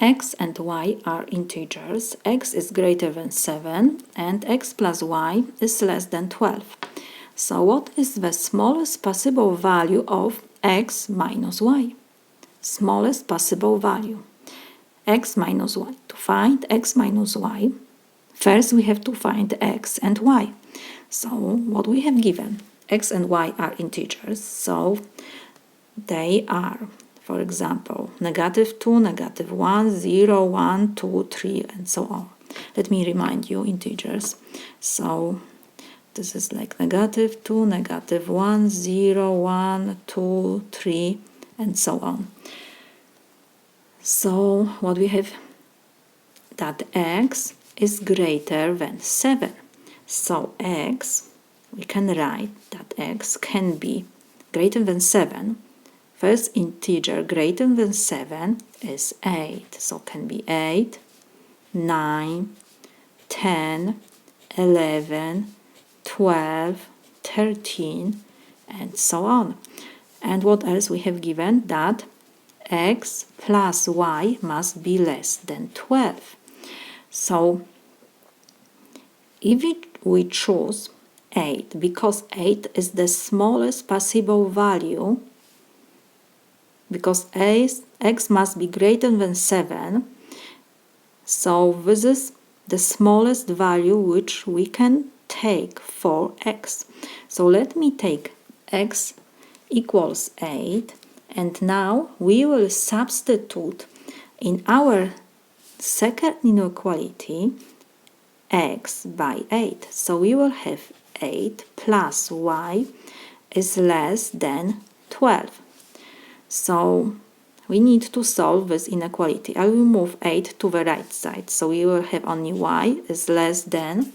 x and y are integers. X is greater than 7 and x plus y is less than 12. So what is the smallest possible value of x minus y? Smallest possible value. X minus y. To find x minus y, first we have to find x and y. So what we have given, x and y are integers, so they are, for example, -2, -1, 0, 1, 2, 3, and so on. Let me remind you integers. So this is like -2, -1, 0, 1, 2, 3, and so on. So what we have, that x is greater than 7. So x, we can write that x can be greater than 7. First integer greater than 7 is 8. So can be 8, 9, 10, 11, 12, 13, and so on. And what else we have given? That x plus y must be less than 12. So if we choose 8, because 8 is the smallest possible value, because x must be greater than 7, so this is the smallest value which we can take for x. So let me take x equals 8, and now we will substitute in our second inequality x by 8. So we will have 8 plus y is less than 12. So we need to solve this inequality. I will move 8 to the right side. So we will have only y is less than,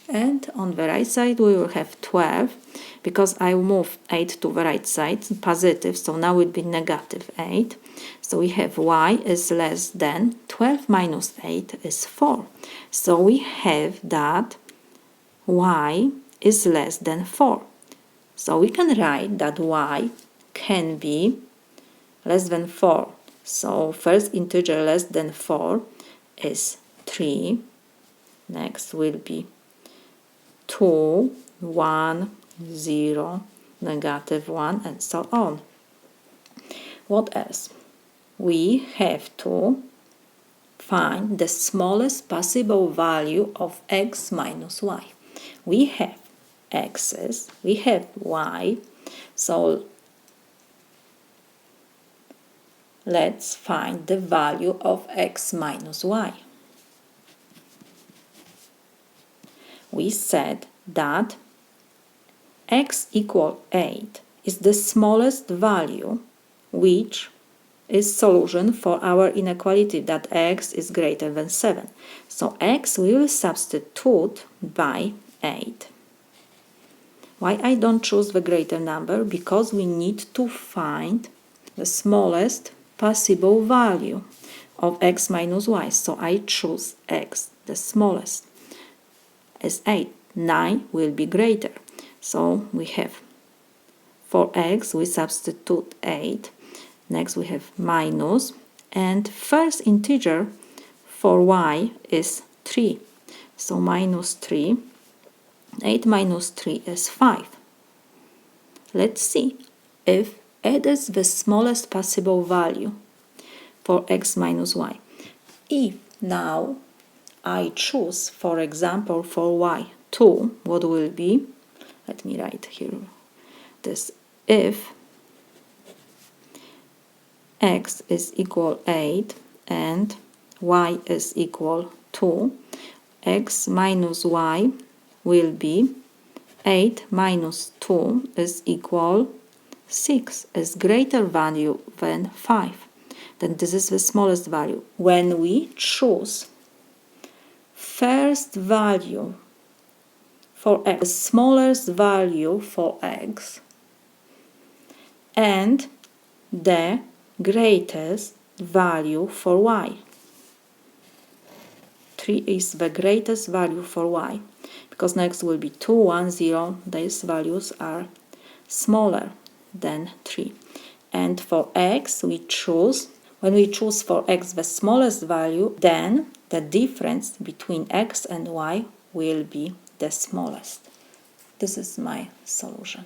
and on the right side we will have 12, because I will move 8 to the right side, positive, so now it will be -8. So we have y is less than 12 minus 8 is 4. So we have that y is less than 4. So we can write that y can be less than 4. So first integer less than 4 is 3. Next will be 2, 1, 0, -1, and so on. What else? We have to find the smallest possible value of x minus y. We have x's, we have y, so let's find the value of x minus y. We said that x equal 8 is the smallest value, which is solution for our inequality that x is greater than 7. So x we will substitute by 8. Why I don't choose the greater number? Because we need to find the smallest possible value of x minus y. So I choose x, the smallest, is 8. 9 will be greater. So we have, for x we substitute 8. Next we have minus, and first integer for y is 3. So minus 3. 8 minus 3 is 5. Let's see if it is the smallest possible value for x minus y. If now I choose, for example, for y 2, what will be? Let me write here this. If x is equal 8 and y is equal 2, x minus y will be 8 minus 2 is equal 6, is greater value than 5. Then this is the smallest value. When we choose first value for x, the smallest value for x, and the greatest value for y. 3 is the greatest value for y, because next will be 2, 1, 0. These values are smaller than 3. And for x we choose When we choose for x the smallest value, then the difference between x and y will be the smallest. This is my solution.